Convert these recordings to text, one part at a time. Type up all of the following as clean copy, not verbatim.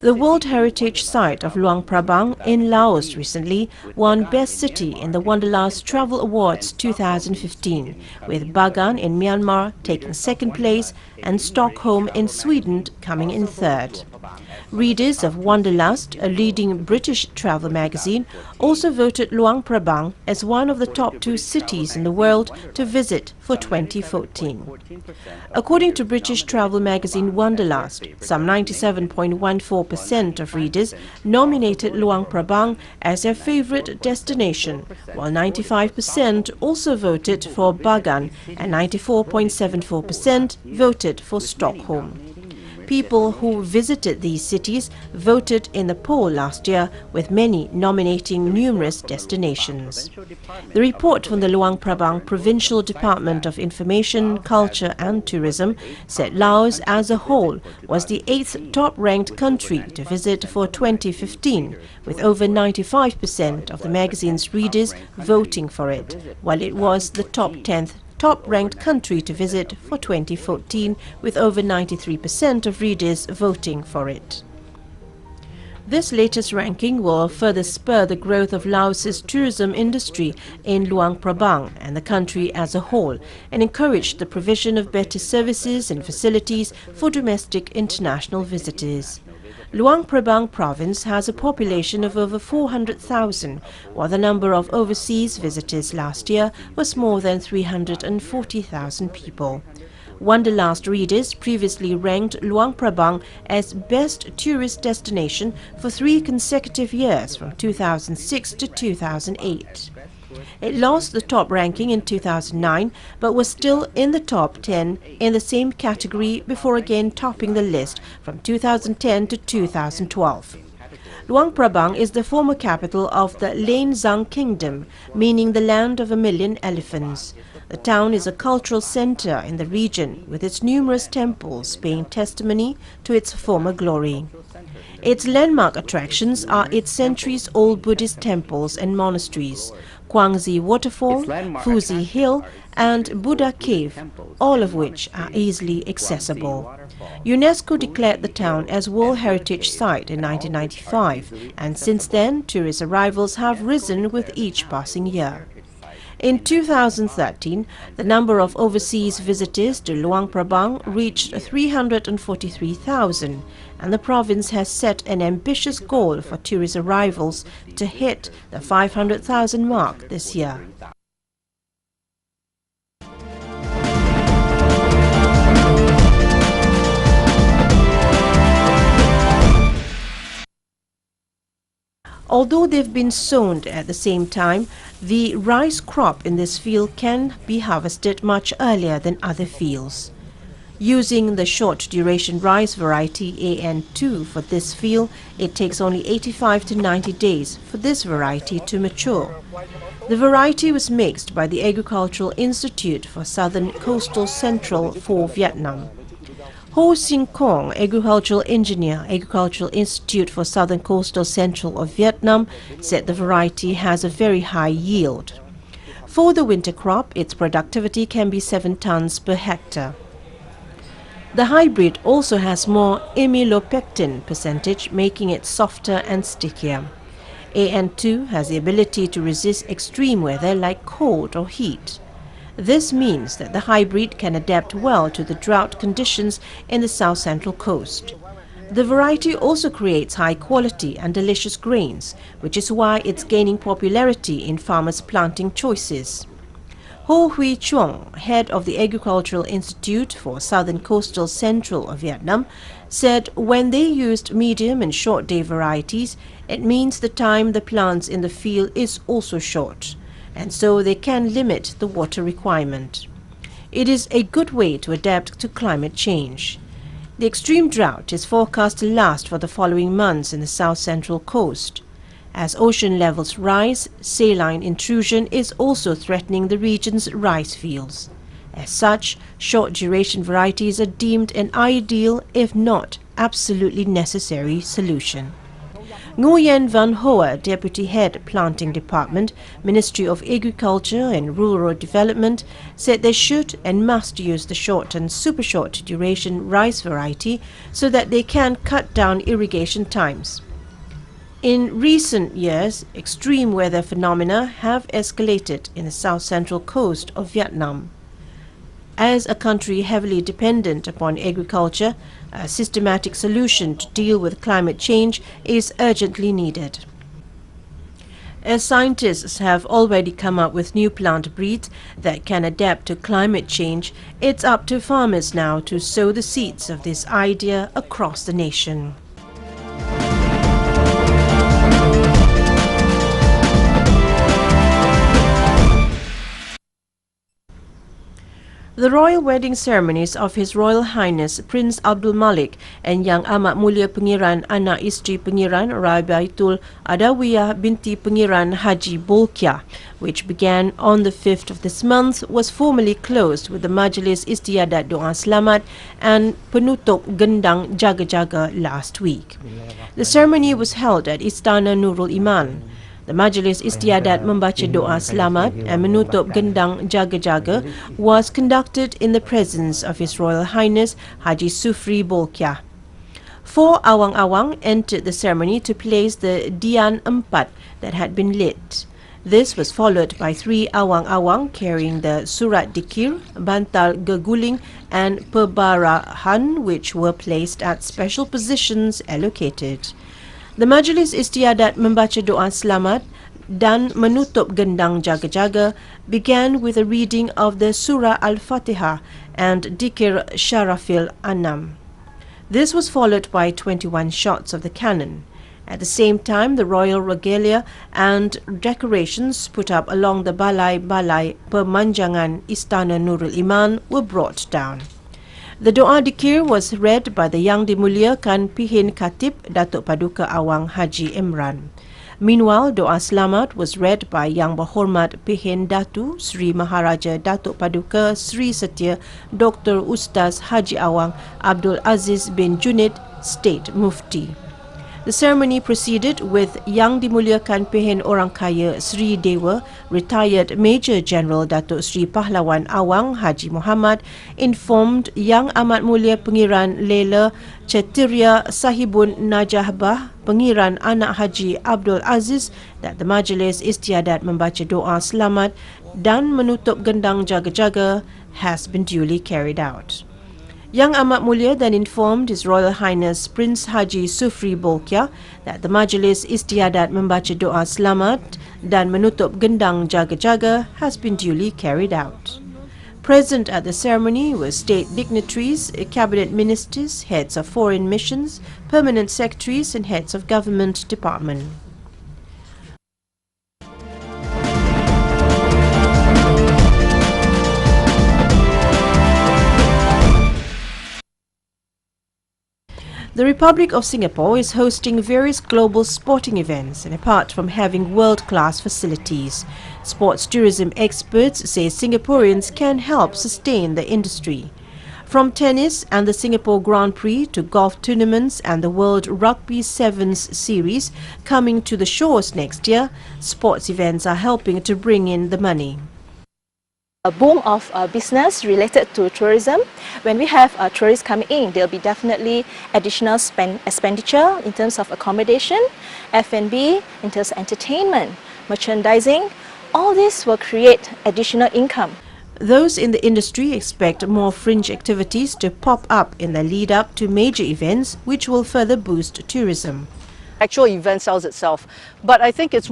The World Heritage Site of Luang Prabang in Laos recently won Best City in the Wanderlust Travel Awards 2015, with Bagan in Myanmar taking second place and Stockholm in Sweden coming in third. Readers of Wanderlust, a leading British travel magazine, also voted Luang Prabang as one of the top 2 cities in the world to visit for 2014. According to British travel magazine Wanderlust, some 97.14% of readers nominated Luang Prabang as their favourite destination, while 95% also voted for Bagan and 94.74% voted for Stockholm. People who visited these cities voted in the poll last year, with many nominating numerous destinations. The report from the Luang Prabang Provincial Department of Information, Culture and Tourism said Laos as a whole was the 8th top-ranked country to visit for 2015, with over 95% of the magazine's readers voting for it, while it was the top-ranked country to visit for 2014, with over 93% of readers voting for it. This latest ranking will further spur the growth of Laos's tourism industry in Luang Prabang and the country as a whole, and encourage the provision of better services and facilities for domestic international visitors. Luang Prabang province has a population of over 400,000, while the number of overseas visitors last year was more than 340,000 people. Wanderlust readers previously ranked Luang Prabang as best tourist destination for 3 consecutive years from 2006 to 2008. It lost the top ranking in 2009, but was still in the top 10 in the same category before again topping the list from 2010 to 2012. Luang Prabang is the former capital of the Lane Zang Kingdom, meaning the land of 1,000,000 elephants. The town is a cultural center in the region, with its numerous temples paying testimony to its former glory. Its landmark attractions are its centuries-old Buddhist temples and monasteries, Kwangzi Waterfall, Fuzi Hill and Buddha Cave, all of which are easily accessible. UNESCO declared the town as World Heritage Site in 1995, and since then tourist arrivals have risen with each passing year. In 2013, the number of overseas visitors to Luang Prabang reached 343,000, and the province has set an ambitious goal for tourist arrivals to hit the 500,000 mark this year. Although they've been sown at the same time, the rice crop in this field can be harvested much earlier than other fields. Using the short-duration rice variety AN2 for this field, it takes only 85 to 90 days for this variety to mature. The variety was mixed by the Agricultural Institute for Southern Coastal Central for Vietnam. Ho Sin Kong, agricultural engineer, Agricultural Institute for Southern Coastal Central of Vietnam, said the variety has a very high yield. For the winter crop, its productivity can be 7 tons per hectare. The hybrid also has more amylopectin percentage, making it softer and stickier. AN2 has the ability to resist extreme weather like cold or heat. This means that the hybrid can adapt well to the drought conditions in the south central coast. The variety also creates high quality and delicious grains, which is why it's gaining popularity in farmers' planting choices. Ho Huy Chuong, head of the Agricultural Institute for Southern Coastal Central of Vietnam, said when they used medium and short day varieties, it means the time the plants in the field is also short, and so they can limit the water requirement. It is a good way to adapt to climate change. The extreme drought is forecast to last for the following months in the south central coast. As ocean levels rise, saline intrusion is also threatening the region's rice fields. As such, short-duration varieties are deemed an ideal, if not absolutely necessary, solution. Nguyen Van Hoa, Deputy Head Planting Department, Ministry of Agriculture and Rural Development, said they should and must use the short and super short duration rice variety so that they can cut down irrigation times. In recent years, extreme weather phenomena have escalated in the south-central coast of Vietnam. As a country heavily dependent upon agriculture, a systematic solution to deal with climate change is urgently needed. As scientists have already come up with new plant breeds that can adapt to climate change, it's up to farmers now to sow the seeds of this idea across the nation. The royal wedding ceremonies of His Royal Highness Prince Abdul Malik and Yang Amat Mulia Pengiran Anak Isteri Pengiran Rabaitul Adawiyah Binti Pengiran Haji Bolkiah, which began on the 5th of this month, was formally closed with the Majlis Istiadat Doa Selamat and Penutup Gendang Jaga-Jaga last week. The ceremony was held at Istana Nurul Iman. The Majlis Istiadat membaca doa selamat and menutup gendang jaga-jaga was conducted in the presence of His Royal Highness Haji Sufri Bolkiah. 4 awang-awang entered the ceremony to place the Dian Empat that had been lit. This was followed by 3 awang-awang carrying the Surat Dikir, Bantal Geguling and Pebarahan, which were placed at special positions allocated. The Majlis Istiadat membaca doa selamat dan menutup gendang jaga-jaga began with a reading of the Surah Al-Fatihah and Dikir Sharafil Anam. This was followed by 21 shots of the cannon. At the same time, the royal regalia and decorations put up along the balai-balai pemanjangan Istana Nurul Iman were brought down. The doa dikir was read by the Yang Dimuliakan Pihin Khatib Datuk Paduka Awang Haji Imran. Meanwhile, doa selamat was read by Yang Berhormat Pihin Datu Sri Maharaja Datuk Paduka Sri Setia Dr. Ustaz Haji Awang Abdul Aziz bin Junid, State Mufti. The ceremony proceeded with Yang Dimuliakan Pihin Orang Kaya Sri Dewa, retired Major General Datuk Sri Pahlawan Awang Haji Muhammad, informed Yang Amat Mulia Pengiran Lela Cetiria Sahibun Najahbah, Pengiran Anak Haji Abdul Aziz, that the Majlis Istiadat membaca doa selamat dan menutup gendang jaga-jaga has been duly carried out. Yang Amat Mulia then informed His Royal Highness Prince Haji Sufri Bolkiah that the Majlis Istiadat membaca doa selamat dan menutup gendang jaga-jaga has been duly carried out. Present at the ceremony were state dignitaries, cabinet ministers, heads of foreign missions, permanent secretaries and heads of government department. The Republic of Singapore is hosting various global sporting events, and apart from having world-class facilities, sports tourism experts say Singaporeans can help sustain the industry. From tennis and the Singapore Grand Prix to golf tournaments and the World Rugby Sevens series coming to the shores next year, sports events are helping to bring in the money. A boom of business related to tourism. When we have tourists coming in, there'll be definitely additional expenditure in terms of accommodation, F&B, in terms of entertainment, merchandising. All this will create additional income. Those in the industry expect more fringe activities to pop up in the lead up to major events, which will further boost tourism. Actual event sells itself, but I think it's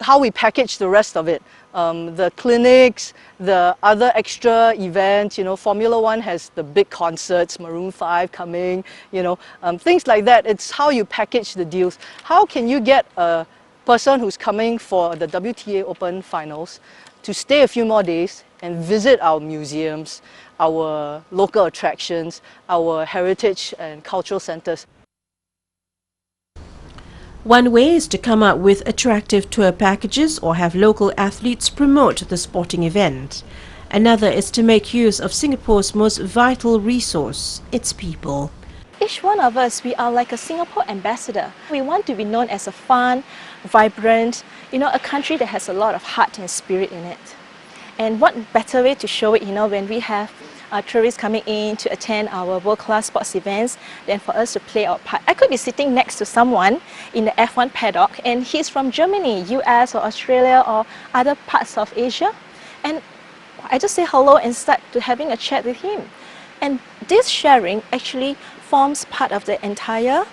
how we package the rest of it. The clinics, the other extra events, Formula One has the big concerts, Maroon 5 coming, things like that. It's how you package the deals. How can you get a person who's coming for the WTA Open Finals to stay a few more days and visit our museums, our local attractions, our heritage and cultural centers? One way is to come up with attractive tour packages or have local athletes promote the sporting event. Another is to make use of Singapore's most vital resource, its people. Each one of us, we are like a Singapore ambassador. We want to be known as a fun, vibrant, a country that has a lot of heart and spirit in it. And what better way to show it, when we have tourists coming in to attend our world-class sports events than for us to play our part. I could be sitting next to someone in the F1 paddock and he's from Germany, US or Australia or other parts of Asia. And I just say hello and start to having a chat with him. And this sharing actually forms part of the entire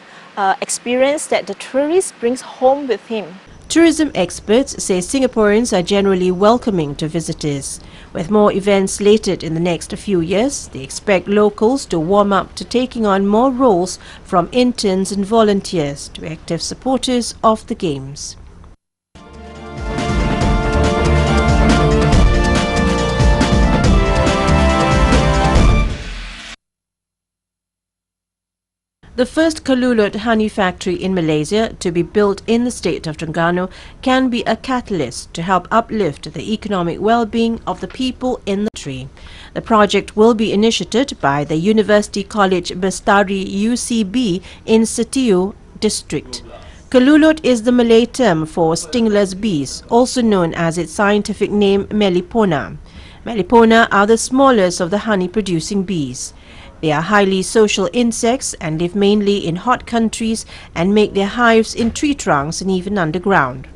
experience that the tourist brings home with him. Tourism experts say Singaporeans are generally welcoming to visitors. With more events slated in the next few years, they expect locals to warm up to taking on more roles from interns and volunteers to active supporters of the Games. The first Kelulot honey factory in Malaysia to be built in the state of Terengganu can be a catalyst to help uplift the economic well-being of the people in the country. The project will be initiated by the University College Bestari UCB in Setiu district. Kelulot is the Malay term for stingless bees, also known as its scientific name Melipona. Melipona are the smallest of the honey-producing bees. They are highly social insects and live mainly in hot countries and make their hives in tree trunks and even underground.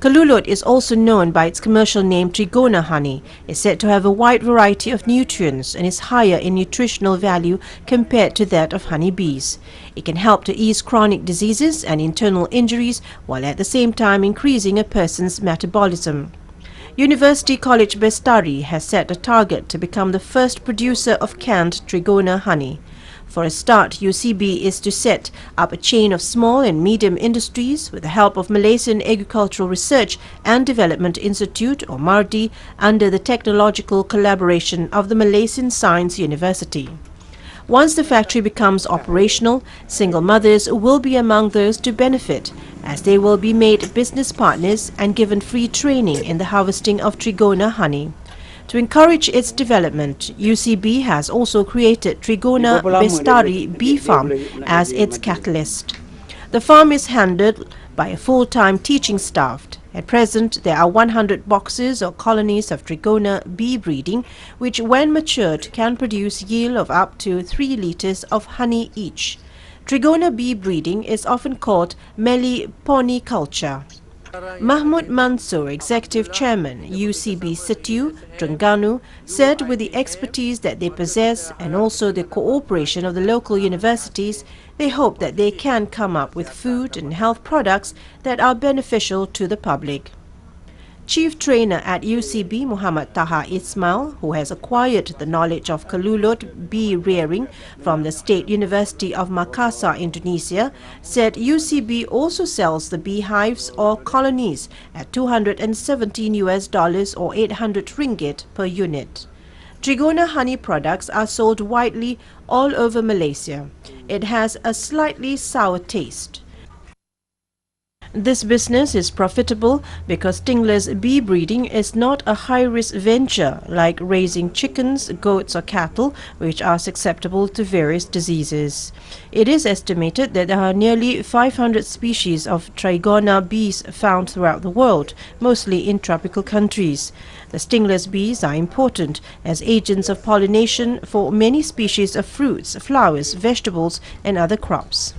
Kelulot is also known by its commercial name Trigona honey. It's said to have a wide variety of nutrients and is higher in nutritional value compared to that of honeybees. It can help to ease chronic diseases and internal injuries while at the same time increasing a person's metabolism. University College Bestari has set a target to become the first producer of canned Trigona honey. For a start, UCB is to set up a chain of small and medium industries with the help of Malaysian Agricultural Research and Development Institute or MARDI under the technological collaboration of the Malaysian Science University. Once the factory becomes operational, single mothers will be among those to benefit, as they will be made business partners and given free training in the harvesting of Trigona honey. To encourage its development, UCB has also created Trigona Bestari Bee Farm as its catalyst. The farm is handled by a full-time teaching staff. At present, there are 100 boxes or colonies of Trigona bee breeding, which when matured can produce yield of up to 3 litres of honey each. Trigona bee breeding is often called meliponiculture. Mahmud Mansoor, Executive Chairman, UCB Setiu, Terengganu, said with the expertise that they possess and also the cooperation of the local universities, they hope that they can come up with food and health products that are beneficial to the public. Chief Trainer at UCB, Muhammad Taha Ismail, who has acquired the knowledge of Kelulot bee rearing from the State University of Makassar, Indonesia, said UCB also sells the beehives or colonies at $217 or 800 ringgit per unit. Trigona honey products are sold widely all over Malaysia. It has a slightly sour taste. This business is profitable because stingless bee breeding is not a high-risk venture like raising chickens, goats or cattle, which are susceptible to various diseases. It is estimated that there are nearly 500 species of Trigona bees found throughout the world, mostly in tropical countries. The stingless bees are important as agents of pollination for many species of fruits, flowers, vegetables and other crops.